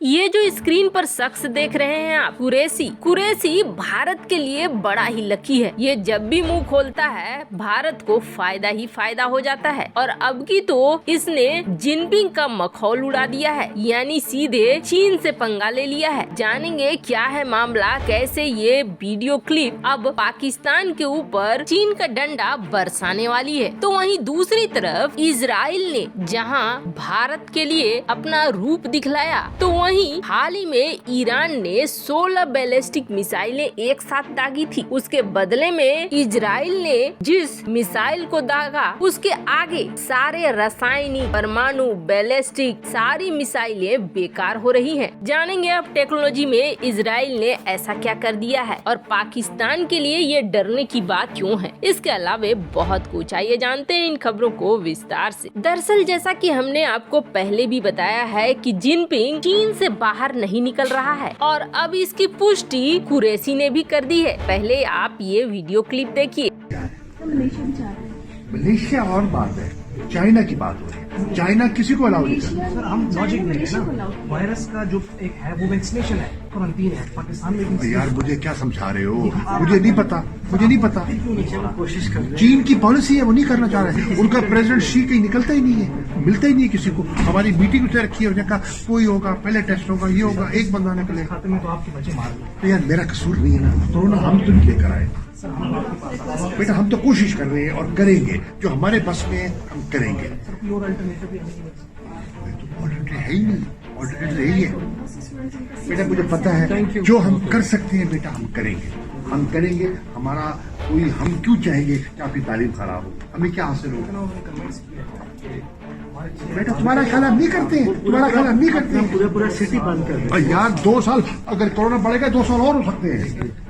ये जो स्क्रीन पर शख्स देख रहे हैं आप, कुरैशी भारत के लिए बड़ा ही लकी है। ये जब भी मुंह खोलता है भारत को फायदा ही फायदा हो जाता है। और अब की तो इसने जिनपिंग का मखौल उड़ा दिया है, यानी सीधे चीन से पंगा ले लिया है। जानेंगे क्या है मामला, कैसे ये वीडियो क्लिप अब पाकिस्तान के ऊपर चीन का डंडा बरसाने वाली है। तो वहीं दूसरी तरफ इजराइल ने जहां भारत के लिए अपना रूप दिखलाया, तो वहीं हाल ही में ईरान ने 16 बैलिस्टिक मिसाइलें एक साथ दागी थी। उसके बदले में इजराइल ने जिस मिसाइल को दागा उसके आगे सारे रासायनिक, परमाणु, बैलिस्टिक सारी मिसाइलें बेकार हो रही हैं। जानेंगे अब टेक्नोलॉजी में इजराइल ने ऐसा क्या कर दिया है और पाकिस्तान के लिए ये डरने की बात क्यों है। इसके अलावा बहुत कुछ, आइए जानते हैं इन खबरों को विस्तार से। दरअसल जैसा कि हमने आपको पहले भी बताया है कि जिनपिंग चीन से बाहर नहीं निकल रहा है और अब इसकी पुष्टि कुरैशी ने भी कर दी है। पहले आप ये वीडियो क्लिप देखिए। मलेशिया और बात है, चाइना की बात हो रही है। चाइना किसी को अलाउ नहीं करता। सर हम लॉजिक नहीं है ना, वायरस का जो एक है वो वैक्सीनेशन है, क्वारंटीन है। पाकिस्तान में भी यार मुझे क्या समझा रहे हो, मुझे नहीं पता। कोशिश कर रहे हैं। चीन की पॉलिसी है, वो नहीं करना चाह रहे। उनका प्रेसिडेंट शी कहीं निकलता ही नहीं है, मिलता ही नहीं है किसी को। हमारी मीटिंग उसने रखी है, उसने कहा कोई होगा, पहले टेस्ट होगा, ये होगा, एक बंदा निकलेगा। खाते में तो आपके बच्चे मार गए। तो यार मेरा कसूर नहीं है ना, तो ना हम तो नहीं लेकर आए बेटा। हम तो कोशिश कर रहे हैं और करेंगे, जो हमारे बस में है हम करेंगे। कोई और अल्टरनेटिव भी नहीं ऑल्टरनेटिव है ही नहीं, ऑल्टरनेटिव यही है बेटा। मुझे पता है जो हम कर सकते हैं बेटा हम करेंगे। हमारा कोई, हम क्यों चाहेंगे कि आपकी तालीम खराब हो, हमें क्या हासिल हो बेटा। तुम्हारा ख्याल हम नहीं करते हैं, पूरा सिटी बंद कर यार 2 साल अगर कोरोना बढ़ेगा 2 साल और हो सकते हैं।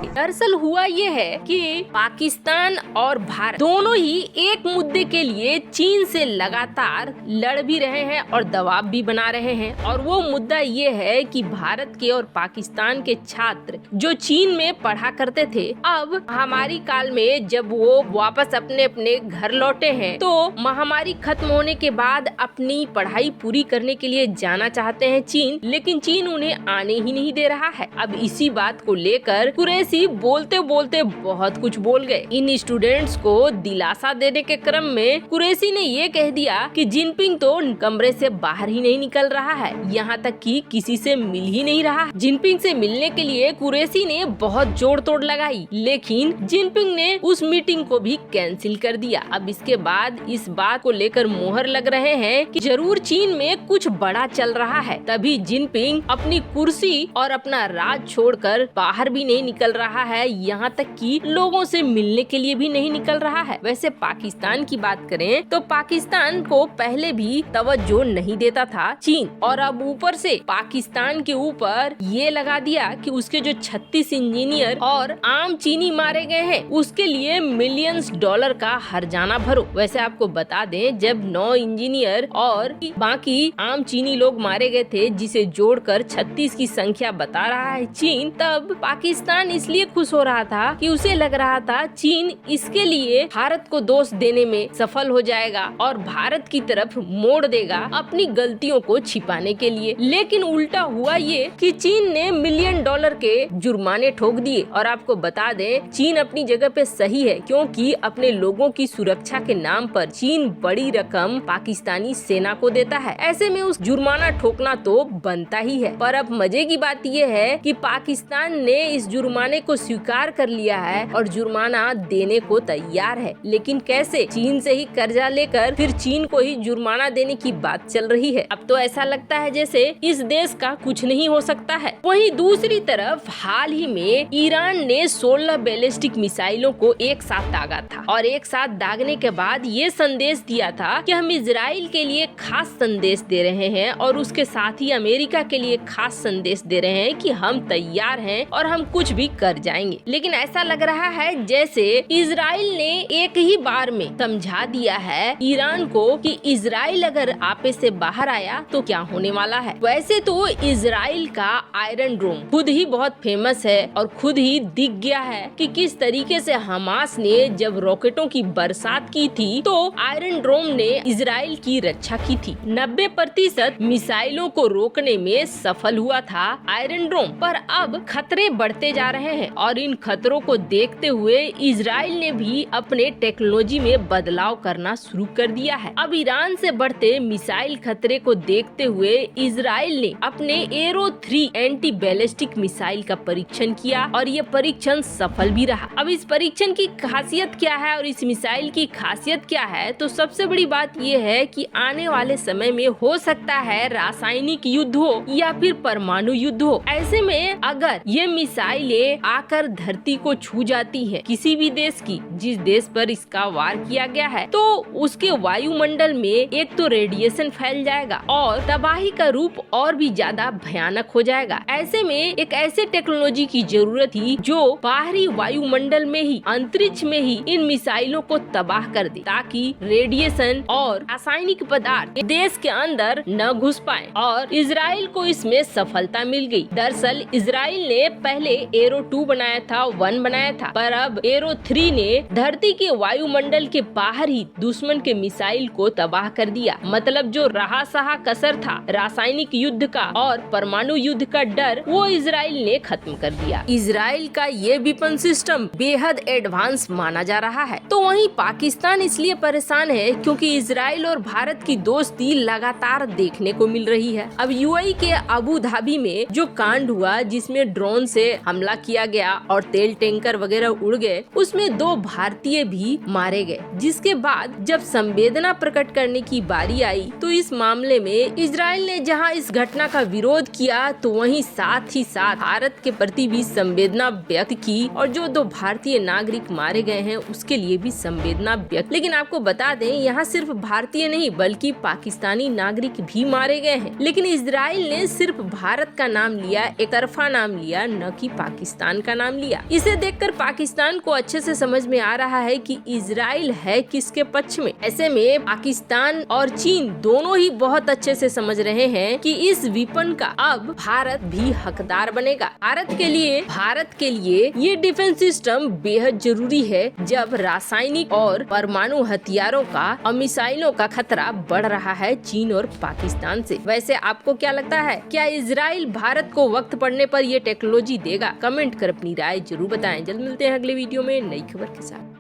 दरअसल हुआ ये है कि पाकिस्तान और भारत दोनों ही एक मुद्दे के लिए चीन से लगातार लड़ भी रहे हैं और दबाव भी बना रहे हैं। और वो मुद्दा ये है कि भारत के और पाकिस्तान के छात्र जो चीन में पढ़ा करते थे, अब महामारी काल में जब वो वापस अपने अपने घर लौटे हैं, तो महामारी खत्म होने के बाद अपनी पढ़ाई पूरी करने के लिए जाना चाहते हैं चीन, लेकिन चीन उन्हें आने ही नहीं दे रहा है। अब इसी बात को लेकर कुरैशी बोलते बोलते बहुत कुछ बोल गए। इन स्टूडेंट्स को दिलासा देने के क्रम में कुरैशी ने ये कह दिया कि जिनपिंग तो कमरे से बाहर ही नहीं निकल रहा है, यहाँ तक कि किसी से मिल ही नहीं रहा। जिनपिंग से मिलने के लिए कुरैशी ने बहुत जोड़ तोड़ लगाई, लेकिन जिनपिंग ने उस मीटिंग को भी कैंसिल कर दिया। अब इसके बाद इस बात को लेकर मोहर लग रहे हैं कि जरूर चीन में कुछ बड़ा चल रहा है, तभी जिनपिंग अपनी कुर्सी और अपना राज छोड़कर बाहर भी नहीं निकल रहा है, यहाँ तक कि लोगों से मिलने के लिए भी नहीं निकल रहा है। वैसे पाकिस्तान की बात करें तो पाकिस्तान को पहले भी तवज्जो नहीं देता था चीन, और अब ऊपर से पाकिस्तान के ऊपर ये लगा दिया कि उसके जो 36 इंजीनियर और आम चीनी मारे गए हैं उसके लिए मिलियंस डॉलर का हर्जाना भरो। वैसे आपको बता दें, जब 9 इंजीनियर और बाकी आम चीनी लोग मारे गए थे, जिसे जोड़कर 36 की संख्या बता रहा है चीन, तब पाकिस्तान इसलिए खुश हो रहा था कि उसे लग रहा था चीन इसके लिए भारत को दोष देने में सफल हो जाएगा और भारत की तरफ मोड़ देगा अपनी गलतियों को छिपाने के लिए। लेकिन उल्टा हुआ ये कि चीन ने मिलियन डॉलर के जुर्माने ठोक दिए। और आपको बता दें, चीन अपनी जगह पे सही है, क्योंकि अपने लोगों की सुरक्षा के नाम पर चीन बड़ी रकम पाकिस्तानी सेना को देता है। ऐसे में उस जुर्माना ठोकना तो बनता ही है। पर अब मजे की बात ये है कि पाकिस्तान ने इस जुर्माने को स्वीकार कर लिया है और जुर्माना देने को तैयार है। लेकिन कैसे? चीन से ही कर्जा लेकर फिर चीन को ही जुर्माना देने की बात चल रही है। अब तो ऐसा लगता है जैसे इस देश का कुछ नहीं हो सकता है। वहीं दूसरी तरफ हाल ही में ईरान ने 16 बैलिस्टिक मिसाइलों को एक साथ दागा था और एक साथ दागने के बाद ये संदेश दिया था कि हम इजराइल के लिए खास संदेश दे रहे हैं और उसके साथ ही अमेरिका के लिए खास संदेश दे रहे हैं कि हम तैयार हैं और हम कुछ भी कर जाएंगे। लेकिन ऐसा लग रहा है जैसे इजराइल ने एक ही बार में समझा दिया है ईरान को कि इजराइल अगर आपे से बाहर आया तो क्या होने वाला है। वैसे तो इजराइल का आयरन डोम खुद ही बहुत फेमस है और खुद ही दिख गया है कि किस तरीके से हमास ने जब रॉकेटों की बरसात की थी तो आयरन डोम ने इजराइल की रक्षा की थी। 90% मिसाइलों को रोकने में सफल हुआ था आयरन डोम। पर अब खतरे बढ़ते जा रहे हैं और इन खतरों को देखते हुए इजराइल ने भी अपने टेक्नोलॉजी में बदलाव करना शुरू कर दिया है। अब ईरान से बढ़ते मिसाइल खतरे को देखते हुए इजराइल ने अपने एरो 3 एंटी बैलिस्टिक मिसाइल का परीक्षण किया और ये परीक्षण सफल भी रहा। अब इस परीक्षण की खासियत क्या है और इस मिसाइल की खासियत क्या है, तो सबसे बड़ी बात ये है कि आने वाले समय में हो सकता है रासायनिक युद्ध हो या फिर परमाणु युद्ध हो। ऐसे में अगर ये मिसाइलें आकर धरती को छू जाती है किसी भी देश की, जिस देश पर इसका वार किया गया है, तो उसके वायुमंडल में एक तो रेडिएशन फैल जाएगा और तबाही का रूप और भी ज्यादा भयानक हो जाएगा। ऐसे में एक ऐसे टेक्नोलॉजी की जरूरत थी जो बाहरी वायुमंडल में ही, अंतरिक्ष में ही इन मिसाइलों को तबाह कर दे ताकि रेडिएशन और रासायनिक पदार्थ देश के अंदर न घुस पाए। और इजराइल को इसमें सफलता मिल गई। दरअसल इजराइल ने पहले एरो 2 बनाया था, 1 बनाया था, पर अब एरो 3 ने धरती के वायुमंडल के बाहर ही दुश्मन के मिसाइल को तबाह कर दिया। मतलब जो रहा सहा कसर था रासायनिक युद्ध का और परमाणु युद्ध का डर, वो इजराइल ने खत्म कर दिया। इजराइल का ये वेपन सिस्टम बेहद एडवांस माना जा रहा है। तो वहीं पाकिस्तान इसलिए परेशान है क्योंकि इजराइल और भारत की दोस्ती लगातार देखने को मिल रही है। अब यूएई के अबू धाबी में जो कांड हुआ जिसमें ड्रोन से हमला किया गया और तेल टैंकर वगैरह उड़ गए, उसमें 2 भारतीय भी मारे गए। जिसके बाद जब संवेदना प्रकट करने की बारी आई तो इस मामले में इजराइल ने जहां इस घटना का विरोध किया तो वहीं साथ ही साथ भारत के प्रति भी संवेदना व्यक्त की और जो 2 भारतीय नागरिक मारे गए हैं उसके लिए भी संवेदना व्यक्त। लेकिन आपको बता दें यहाँ सिर्फ भारतीय नहीं बल्कि पाकिस्तानी नागरिक भी मारे गए हैं। लेकिन इजराइल ने सिर्फ भारत का नाम लिया, एक तरफा नाम लिया, न कि पाकिस्तान का नाम लिया। इसे देखकर पाकिस्तान को अच्छे से समझ में आ रहा है कि इजराइल है किसके पक्ष में। ऐसे में पाकिस्तान और चीन दोनों ही बहुत अच्छे से समझ रहे हैं कि इस वेपन का अब भारत भी हकदार बनेगा। भारत के लिए ये डिफेंस सिस्टम बेहद जरूरी है जब रासायनिक और परमाणु हथियारों का और मिसाइलों का खतरा बढ़ रहा है चीन और पाकिस्तान से। वैसे आपको क्या लगता है, क्या इजराइल भारत को वक्त पड़ने पर ये टेक्नोलॉजी देगा? कमेंट कर अपनी राय जरूर बताएं। जल्द मिलते हैं अगले वीडियो में नई खबर के साथ।